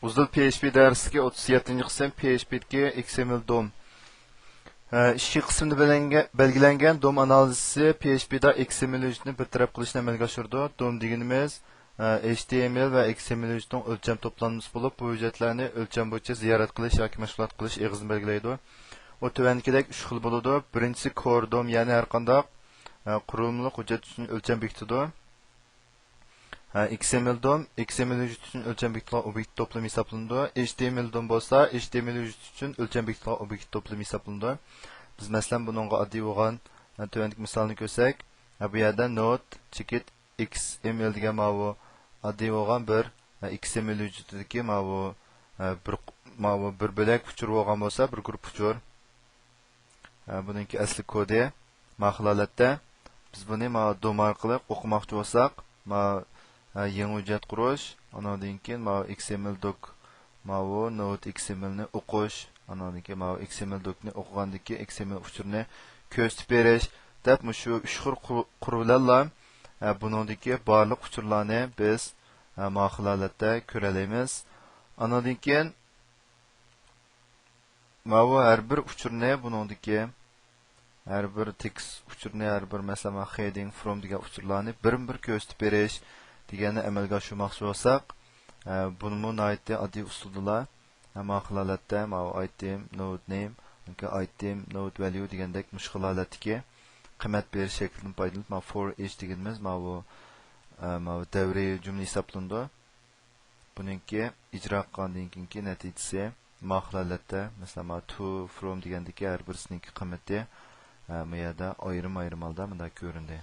Uzun PHP dersiga 37-ci qism PHP'dagi XML DOM. İşçi qismida belgilangan DOM analizi PHP'da XML hujjatni bir taraf qilishni amalga oshirdi. DOM deganimiz HTML va XML hujjatining o'lcham to'planmasi bo'lib, bu hujjatlarni o'lcham bo'yicha ziyorat qilish yoki mashg'ulot qilish eg'izini belgilaydi. O tuvandagidek 3 xil bo'ladi. Birinchisi core DOM, ya'ni har qanday qurilmali hujjat uchun o'lcham bekitadi. XML DOM, XML hujjat uchun o'lcham bekitilgan obyekt to'plami hisoblanadi. HTML DOM bo'lsa, HTML hujjat uchun o'lcham bekitilgan obyekt to'plami hisoblanadi. Biz masalan buningga oddiy bo'lgan tuvandagi misolni ko'rsak, bu yerda node chekit XML degan ma'vo oddiy bo'lgan bir XML hujjatidagi ma'vo bir bo'lak uchur bo'lgan bo'lsa, bir guruh uchur. Buningki asli kodi mahlolatda biz buni DOM orqali o'qimoqchi bo'lsak, yangi hujjat qurish, andan keyin XML doc node XML ni o'qish, andan keyin XML doc ni o'qigandan keyin XML uchurini ko'rsatib berish deb shu 3 xil qurilmalar buningdagi barliq uchurlarni biz mahlolatda ko'ra olamiz. Andan keyin har bir uchurni buningdagi har bir text uchurni, har bir masalan heading from degan uchurlarni bir ko'rsatib berish deganni amalga oshirmoqchi bo'lsak, buni nihoyatda oddiy usullar holatda item node name yoki item node value degandek holatdagi qiymat berish shaklidan foydalanib for each deganimiz davriy jumla hisoblandi. Buningki ijro qilgandan keyingi natijasi holatda masalan to from degandagi har birisining qiymati bu yerda ayrim holda bunda ko'rindi.